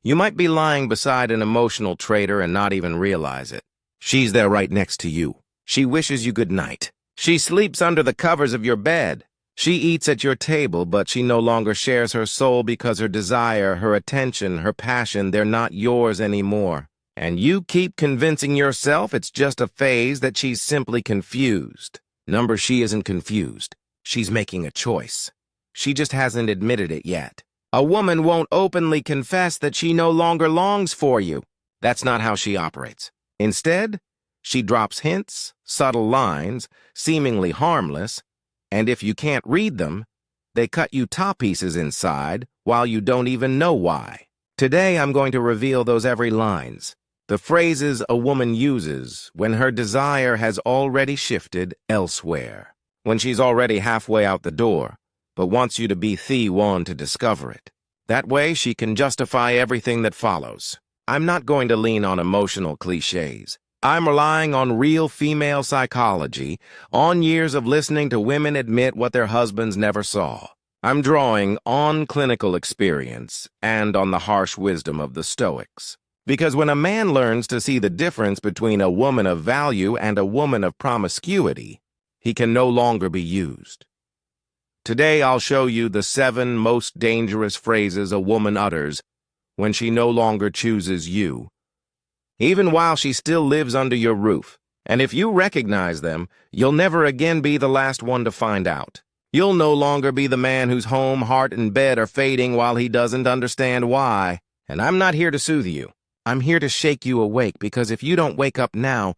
You might be lying beside an emotional traitor and not even realize it. She's there right next to you. She wishes you good night. She sleeps under the covers of your bed. She eats at your table, but she no longer shares her soul because her desire, her attention, her passion, they're not yours anymore. And you keep convincing yourself it's just a phase, that she's simply confused. She isn't confused. She's making a choice. She just hasn't admitted it yet. A woman won't openly confess that she no longer longs for you. That's not how she operates. Instead, she drops hints, subtle lines, seemingly harmless, and if you can't read them, they cut you top pieces inside while you don't even know why. Today, I'm going to reveal those every lines. The phrases a woman uses when her desire has already shifted elsewhere, when she's already halfway out the door, but wants you to be the one to discover it. That way, she can justify everything that follows. I'm not going to lean on emotional cliches. I'm relying on real female psychology, on years of listening to women admit what their husbands never saw. I'm drawing on clinical experience and on the harsh wisdom of the Stoics. Because when a man learns to see the difference between a woman of value and a woman of promiscuity, he can no longer be used. Today I'll show you the 7 most dangerous phrases a woman utters when she no longer chooses you, even while she still lives under your roof. And if you recognize them, you'll never again be the last one to find out. You'll no longer be the man whose home, heart, and bed are fading while he doesn't understand why. And I'm not here to soothe you. I'm here to shake you awake, because if you don't wake up now,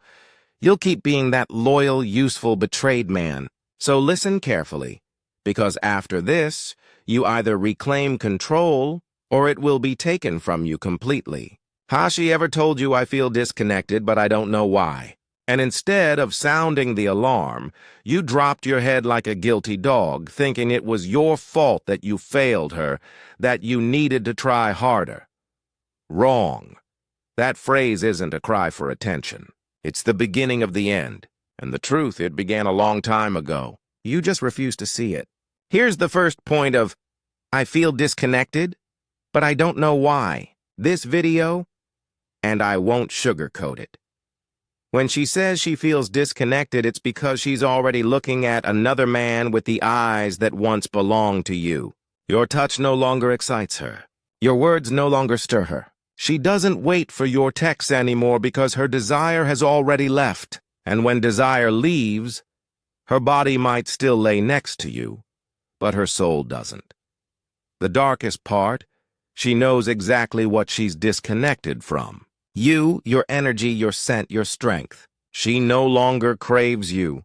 you'll keep being that loyal, useful, betrayed man. So listen carefully, because after this, you either reclaim control or it will be taken from you completely. Has she ever told you, I feel disconnected, but I don't know why? And instead of sounding the alarm, you dropped your head like a guilty dog, thinking it was your fault that you failed her, that you needed to try harder. Wrong. That phrase isn't a cry for attention. It's the beginning of the end. And the truth, it began a long time ago. You just refuse to see it. Here's the first point of, I feel disconnected, but I don't know why. This video, and I won't sugarcoat it. When she says she feels disconnected, it's because she's already looking at another man with the eyes that once belonged to you. Your touch no longer excites her. Your words no longer stir her. She doesn't wait for your texts anymore because her desire has already left. And when desire leaves, her body might still lay next to you, but her soul doesn't. The darkest part, she knows exactly what she's disconnected from. You, your energy, your scent, your strength. She no longer craves you.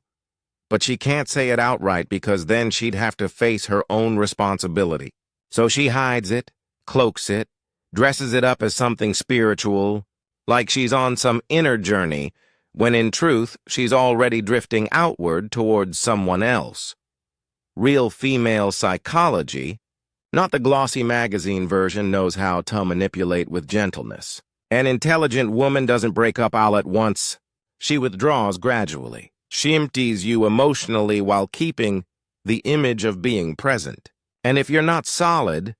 But she can't say it outright because then she'd have to face her own responsibility. So she hides it, cloaks it, dresses it up as something spiritual, like she's on some inner journey, when in truth she's already drifting outward towards someone else. Real female psychology, not the glossy magazine version, knows how to manipulate with gentleness. An intelligent woman doesn't break up all at once. She withdraws gradually. She empties you emotionally while keeping the image of being present. And if you're not solid,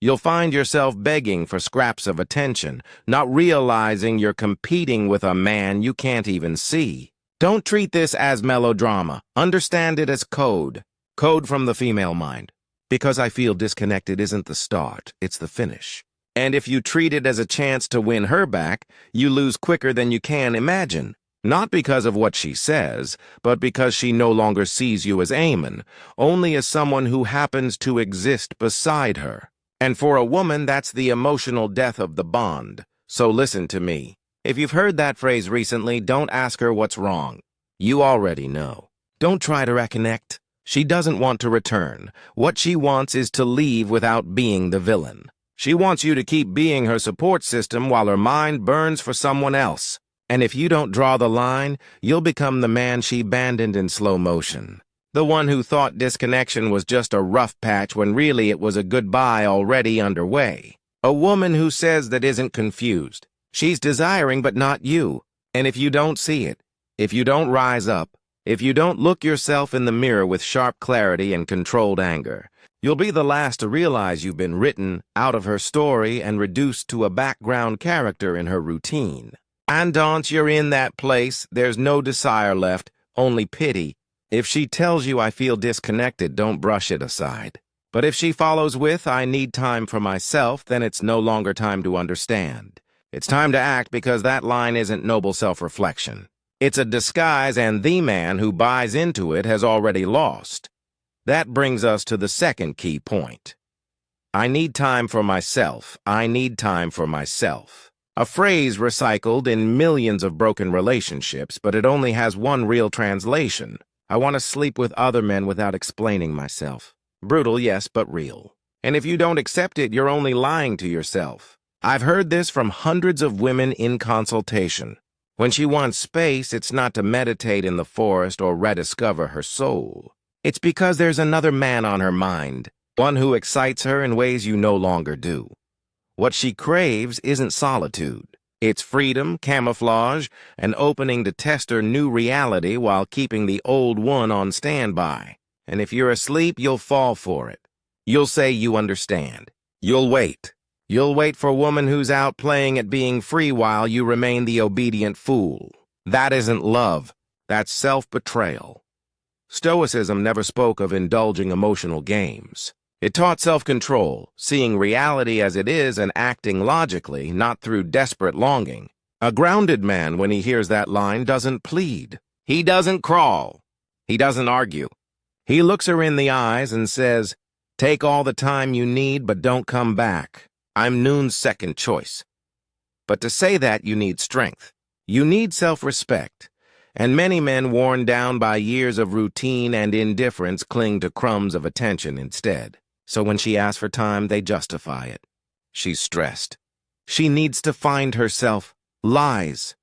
you'll find yourself begging for scraps of attention, not realizing you're competing with a man you can't even see. Don't treat this as melodrama. Understand it as code. Code from the female mind. Because I feel disconnected isn't the start, it's the finish. And if you treat it as a chance to win her back, you lose quicker than you can imagine. Not because of what she says, but because she no longer sees you as Amon, only as someone who happens to exist beside her. And for a woman, that's the emotional death of the bond. So listen to me. If you've heard that phrase recently, don't ask her what's wrong. You already know. Don't try to reconnect. She doesn't want to return. What she wants is to leave without being the villain. She wants you to keep being her support system while her mind burns for someone else. And if you don't draw the line, you'll become the man she abandoned in slow motion. The one who thought disconnection was just a rough patch when really it was a goodbye already underway. A woman who says that isn't confused. She's desiring but not you. And if you don't see it, if you don't rise up, if you don't look yourself in the mirror with sharp clarity and controlled anger, You'll be the last to realize you've been written out of her story and reduced to a background character in her routine. And once you're in that place, there's no desire left, only pity. If she tells you I feel disconnected, don't brush it aside. But if she follows with I need time for myself, then it's no longer time to understand. It's time to act, because that line isn't noble self-reflection. It's a disguise, and the man who buys into it has already lost. That brings us to the second key point. I need time for myself. I need time for myself. A phrase recycled in millions of broken relationships, but it only has one real translation. I want to sleep with other men without explaining myself. Brutal, yes, but real. And if you don't accept it, you're only lying to yourself. I've heard this from hundreds of women in consultation. When she wants space, it's not to meditate in the forest or rediscover her soul. It's because there's another man on her mind, one who excites her in ways you no longer do. What she craves isn't solitude. It's freedom, camouflage, an opening to test her new reality while keeping the old one on standby. And if you're asleep, you'll fall for it. You'll say you understand. You'll wait. You'll wait for a woman who's out playing at being free while you remain the obedient fool. That isn't love. That's self-betrayal. Stoicism never spoke of indulging emotional games. It taught self-control, seeing reality as it is and acting logically, not through desperate longing. A grounded man, when he hears that line, doesn't plead. He doesn't crawl. He doesn't argue. He looks her in the eyes and says, "Take all the time you need, but don't come back. I'm Noon's second choice." But to say that, you need strength. You need self-respect. And many men worn down by years of routine and indifference cling to crumbs of attention instead. So when she asks for time, they justify it. She's stressed. She needs to find herself. Lies.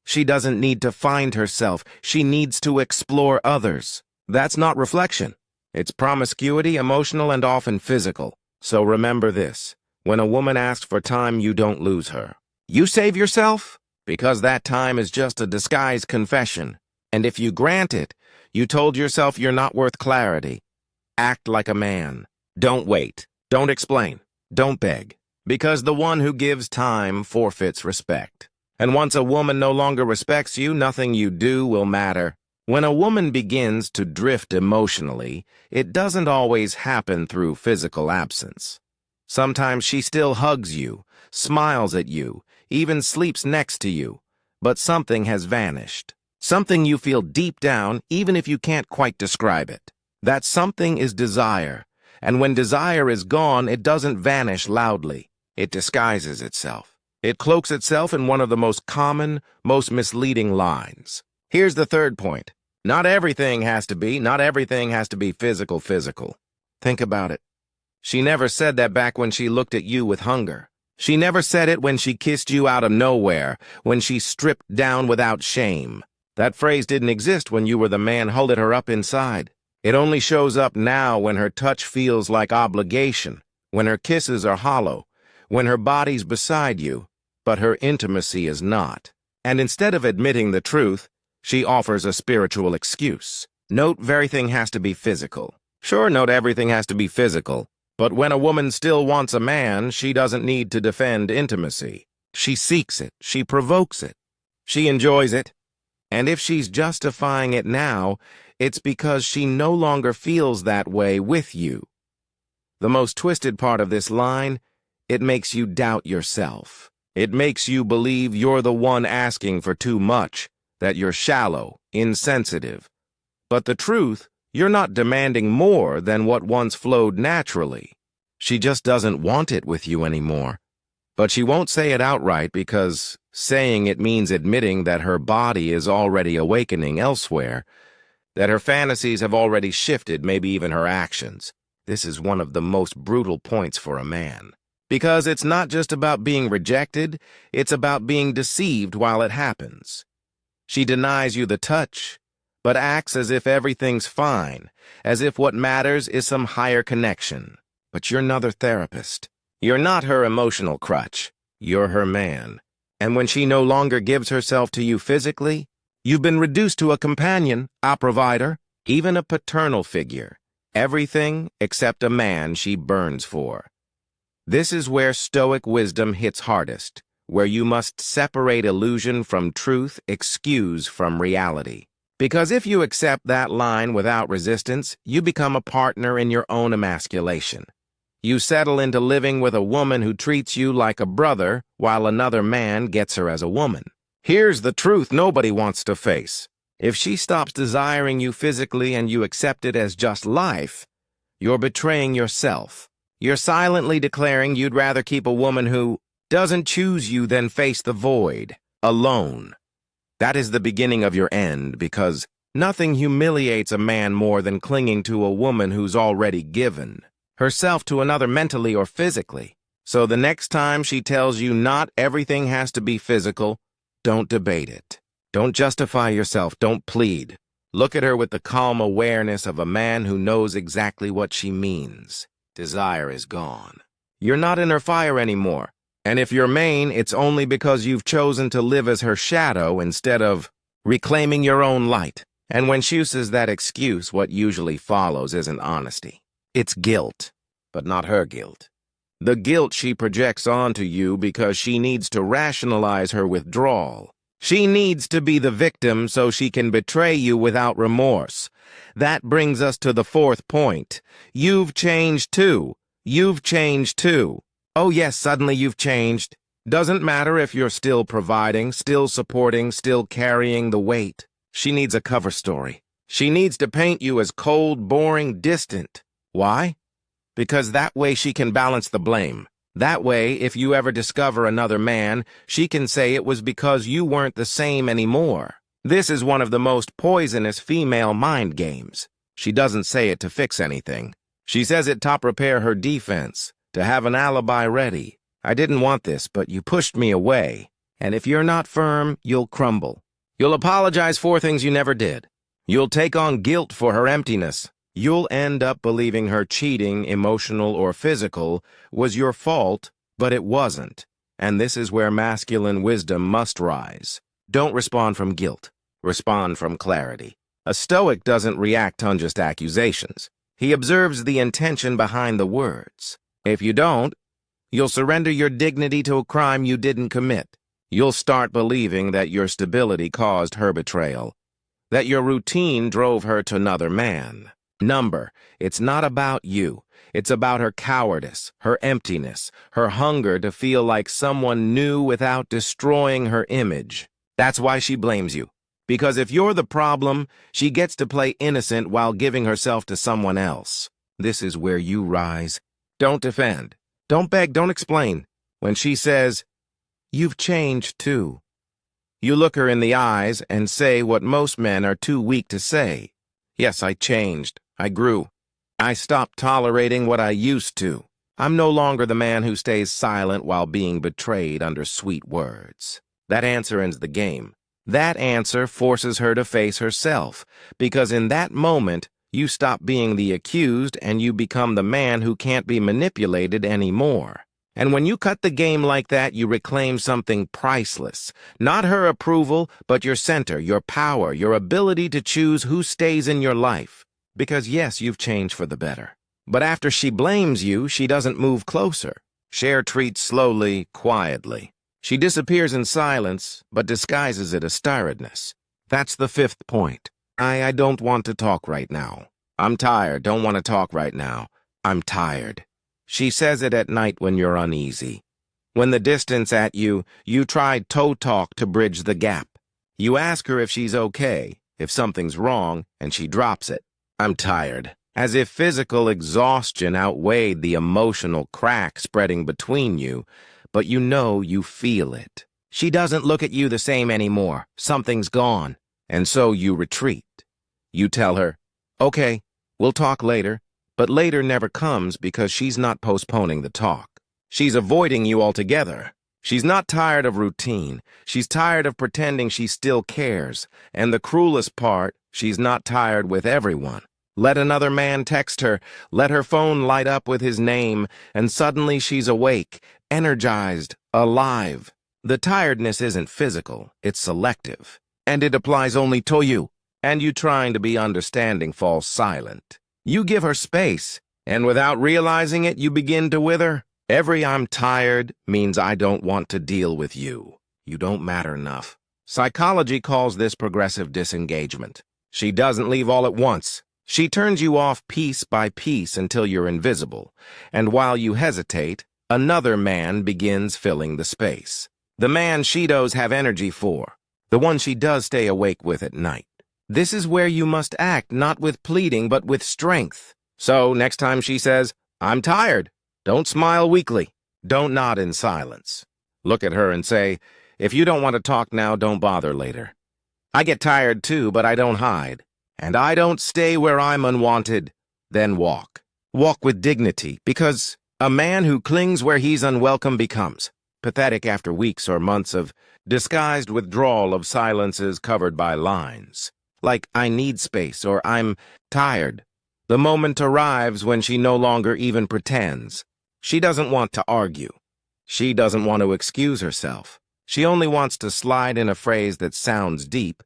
She doesn't need to find herself. She needs to explore others. That's not reflection. It's promiscuity, emotional and often physical. So remember this. When a woman asks for time, you don't lose her. You save yourself, because that time is just a disguised confession. And if you grant it, you told yourself you're not worth clarity. Act like a man. Don't wait. Don't explain. Don't beg. Because the one who gives time forfeits respect. And once a woman no longer respects you, nothing you do will matter. When a woman begins to drift emotionally, it doesn't always happen through physical absence. Sometimes she still hugs you, smiles at you, even sleeps next to you, but something has vanished. Something you feel deep down, even if you can't quite describe it. That something is desire, and when desire is gone, it doesn't vanish loudly. It disguises itself. It cloaks itself in one of the most common, most misleading lines. Here's the third point. Not everything has to be physical. Think about it. She never said that back when she looked at you with hunger. She never said it when she kissed you out of nowhere, when she stripped down without shame. That phrase didn't exist when you were the man holding her up inside. It only shows up now when her touch feels like obligation, when her kisses are hollow, when her body's beside you, but her intimacy is not. And instead of admitting the truth, she offers a spiritual excuse. Note everything has to be physical. Sure, not everything has to be physical. But when a woman still wants a man, she doesn't need to defend intimacy. She seeks it. She provokes it. She enjoys it. And if she's justifying it now, it's because she no longer feels that way with you. The most twisted part of this line, it makes you doubt yourself. It makes you believe you're the one asking for too much, that you're shallow, insensitive. But the truth, you're not demanding more than what once flowed naturally. She just doesn't want it with you anymore. But she won't say it outright because saying it means admitting that her body is already awakening elsewhere, that her fantasies have already shifted, maybe even her actions. This is one of the most brutal points for a man. Because it's not just about being rejected, it's about being deceived while it happens. She denies you the touch, but acts as if everything's fine, as if what matters is some higher connection. But you're another therapist. You're not her emotional crutch. You're her man. And when she no longer gives herself to you physically, you've been reduced to a companion, a provider, even a paternal figure. Everything except a man she burns for. This is where stoic wisdom hits hardest, where you must separate illusion from truth, excuse from reality. Because if you accept that line without resistance, you become a partner in your own emasculation. You settle into living with a woman who treats you like a brother while another man gets her as a woman. Here's the truth nobody wants to face. If she stops desiring you physically and you accept it as just life, you're betraying yourself. You're silently declaring you'd rather keep a woman who doesn't choose you than face the void, alone. That is the beginning of your end, because nothing humiliates a man more than clinging to a woman who's already given herself to another mentally or physically. So the next time she tells you not everything has to be physical, don't debate it. Don't justify yourself. Don't plead. Look at her with the calm awareness of a man who knows exactly what she means. Desire is gone. You're not in her fire anymore. And if you're main, it's only because you've chosen to live as her shadow instead of reclaiming your own light. And when she uses that excuse, what usually follows isn't honesty. It's guilt, but not her guilt. The guilt she projects onto you because she needs to rationalize her withdrawal. She needs to be the victim so she can betray you without remorse. That brings us to the fourth point. You've changed too. You've changed too. Oh yes, suddenly you've changed. Doesn't matter if you're still providing, still supporting, still carrying the weight. She needs a cover story. She needs to paint you as cold, boring, distant. Why? Because that way she can balance the blame. That way, if you ever discover another man, she can say it was because you weren't the same anymore. This is one of the most poisonous female mind games. She doesn't say it to fix anything. She says it to repair her defense, to have an alibi ready. I didn't want this, but you pushed me away. And if you're not firm, you'll crumble. You'll apologize for things you never did. You'll take on guilt for her emptiness. You'll end up believing her cheating, emotional or physical, was your fault, but it wasn't. And this is where masculine wisdom must rise. Don't respond from guilt. Respond from clarity. A stoic doesn't react on just accusations. He observes the intention behind the words. If you don't, you'll surrender your dignity to a crime you didn't commit. You'll start believing that your stability caused her betrayal, that your routine drove her to another man. It's not about you. It's about her cowardice, her emptiness, her hunger to feel like someone new without destroying her image. That's why she blames you. Because if you're the problem, she gets to play innocent while giving herself to someone else. This is where you rise. Don't defend. Don't beg. Don't explain. When she says, "You've changed too," you look her in the eyes and say what most men are too weak to say. Yes, I changed. I grew. I stopped tolerating what I used to. I'm no longer the man who stays silent while being betrayed under sweet words. That answer ends the game. That answer forces her to face herself, because in that moment, you stop being the accused and you become the man who can't be manipulated anymore. And when you cut the game like that, you reclaim something priceless. Not her approval, but your center, your power, your ability to choose who stays in your life. Because yes, you've changed for the better. But after she blames you, she doesn't move closer. She retreats slowly, quietly. She disappears in silence, but disguises it as tiredness. That's the fifth point. I don't want to talk right now. I'm tired, don't want to talk right now. I'm tired. She says it at night when you're uneasy. When the distance at you, you try toe talk to bridge the gap. You ask her if she's okay, if something's wrong, and she drops it. I'm tired. As if physical exhaustion outweighed the emotional crack spreading between you, but you feel it. She doesn't look at you the same anymore. Something's gone. And so you retreat. You tell her, "Okay, we'll talk later." But later never comes because she's not postponing the talk. She's avoiding you altogether. She's not tired of routine. She's tired of pretending she still cares. And the cruelest part, she's not tired with everyone. Let another man text her, let her phone light up with his name, and suddenly she's awake, energized, alive. The tiredness isn't physical, it's selective. And it applies only to you. And you trying to be understanding falls silent. You give her space, and without realizing it, you begin to wither. Every "I'm tired" means I don't want to deal with you. You don't matter enough. Psychology calls this progressive disengagement. She doesn't leave all at once. She turns you off piece by piece until you're invisible, and while you hesitate, another man begins filling the space. The man she does have energy for, the one she does stay awake with at night. This is where you must act, not with pleading, but with strength. So, next time she says, "I'm tired," don't smile weakly. Don't nod in silence. Look at her and say, "If you don't want to talk now, don't bother later. I get tired too, but I don't hide. And I don't stay where I'm unwanted." Then walk. Walk with dignity, because a man who clings where he's unwelcome becomes pathetic after weeks or months of disguised withdrawal of silences covered by lines. Like "I need space" or "I'm tired." The moment arrives when she no longer even pretends. She doesn't want to argue. She doesn't want to excuse herself. She only wants to slide in a phrase that sounds deep,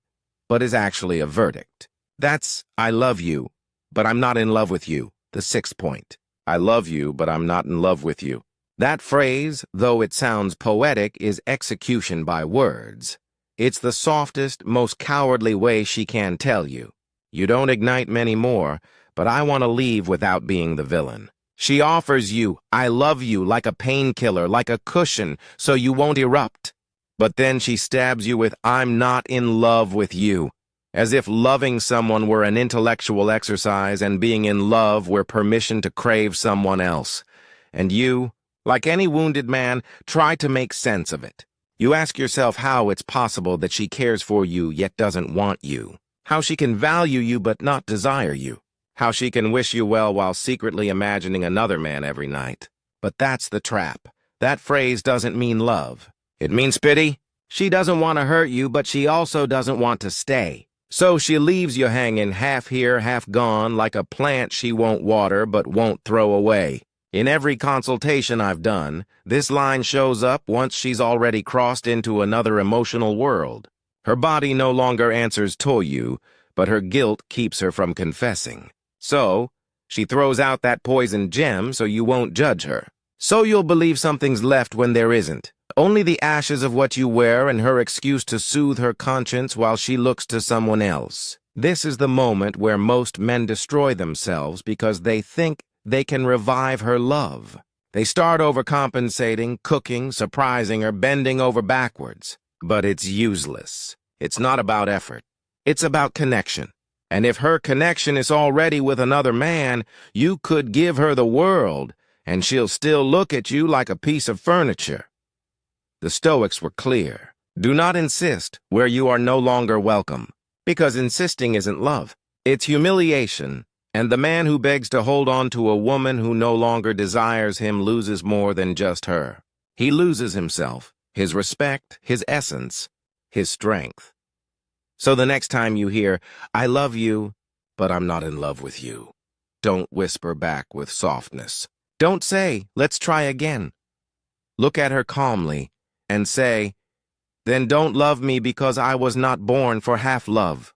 but is actually a verdict. That's "I love you, but I'm not in love with you," the 6th point. I love you, but I'm not in love with you. That phrase, though it sounds poetic, is execution by words. It's the softest, most cowardly way she can tell you. You don't ignite many more, but I want to leave without being the villain. She offers you "I love you" like a painkiller, like a cushion, so you won't erupt. But then she stabs you with "I'm not in love with you," as if loving someone were an intellectual exercise and being in love were permission to crave someone else. And you, like any wounded man, try to make sense of it. You ask yourself how it's possible that she cares for you yet doesn't want you, how she can value you but not desire you, how she can wish you well while secretly imagining another man every night. But that's the trap. That phrase doesn't mean love. It means pity. She doesn't want to hurt you, but she also doesn't want to stay. So she leaves you hanging half here, half gone, like a plant she won't water but won't throw away. In every consultation I've done, this line shows up once she's already crossed into another emotional world. Her body no longer answers to you, but her guilt keeps her from confessing. So, she throws out that poisoned gem so you won't judge her. So you'll believe something's left when there isn't. Only the ashes of what you wear and her excuse to soothe her conscience while she looks to someone else. This is the moment where most men destroy themselves because they think they can revive her love. They start overcompensating, cooking, surprising her, bending over backwards. But it's useless. It's not about effort. It's about connection. And if her connection is already with another man, you could give her the world, and she'll still look at you like a piece of furniture. The Stoics were clear. Do not insist where you are no longer welcome, because insisting isn't love. It's humiliation, and the man who begs to hold on to a woman who no longer desires him loses more than just her. He loses himself, his respect, his essence, his strength. So the next time you hear, "I love you, but I'm not in love with you," don't whisper back with softness. Don't say, "Let's try again." Look at her calmly and say, "Then don't love me because I was not born for half love."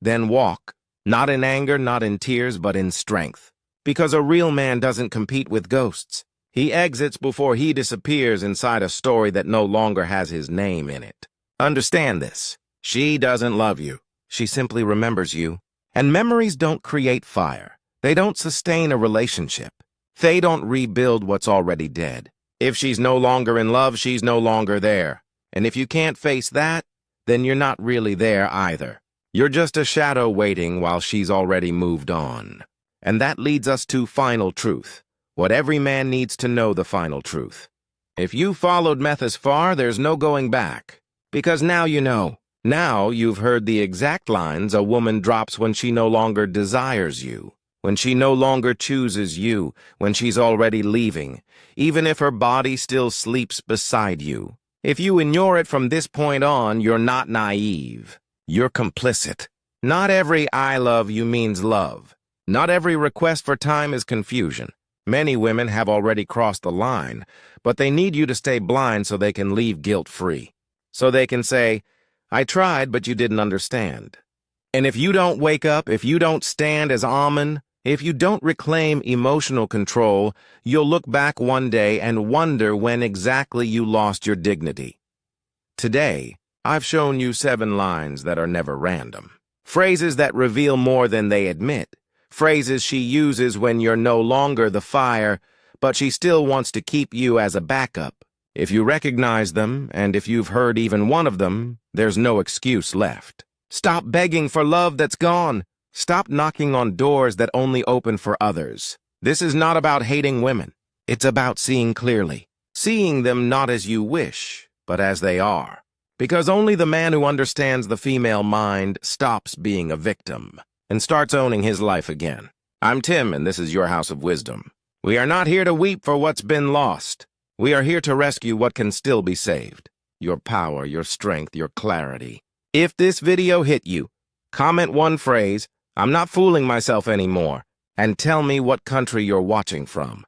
Then walk, not in anger, not in tears, but in strength. Because a real man doesn't compete with ghosts. He exits before he disappears inside a story that no longer has his name in it. Understand this. She doesn't love you. She simply remembers you. And memories don't create fire. They don't sustain a relationship. They don't rebuild what's already dead. If she's no longer in love, she's no longer there. And if you can't face that, then you're not really there either. You're just a shadow waiting while she's already moved on. And that leads us to final truth. What every man needs to know, the final truth. If you followed Methus far, there's no going back. Because now you know. Now you've heard the exact lines a woman drops when she no longer desires you, when she no longer chooses you, when she's already leaving, even if her body still sleeps beside you. If you ignore it from this point on, you're not naive. You're complicit. Not every "I love you" means love. Not every request for time is confusion. Many women have already crossed the line, but they need you to stay blind so they can leave guilt-free. So they can say, "I tried, but you didn't understand." And if you don't wake up, if you don't stand as Amen, If you don't reclaim emotional control, you'll look back one day and wonder when exactly you lost your dignity. Today, I've shown you 7 lines that are never random. Phrases that reveal more than they admit. Phrases she uses when you're no longer the fire, but she still wants to keep you as a backup. If you recognize them, and if you've heard even one of them, there's no excuse left. Stop begging for love that's gone. Stop knocking on doors that only open for others. This is not about hating women. It's about seeing clearly. Seeing them not as you wish, but as they are. Because only the man who understands the female mind stops being a victim and starts owning his life again. I'm Tim, and this is your House of Wisdom. We are not here to weep for what's been lost. We are here to rescue what can still be saved. Your power, your strength, your clarity. If this video hit you, comment one phrase, "I'm not fooling myself anymore," and tell me what country you're watching from.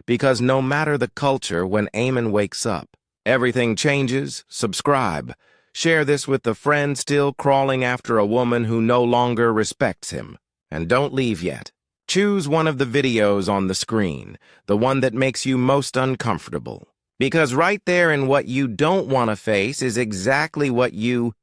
Because no matter the culture, when Eamon wakes up, everything changes. Subscribe. Share this with the friend still crawling after a woman who no longer respects him. And don't leave yet. Choose one of the videos on the screen, the one that makes you most uncomfortable. Because right there in what you don't want to face is exactly what you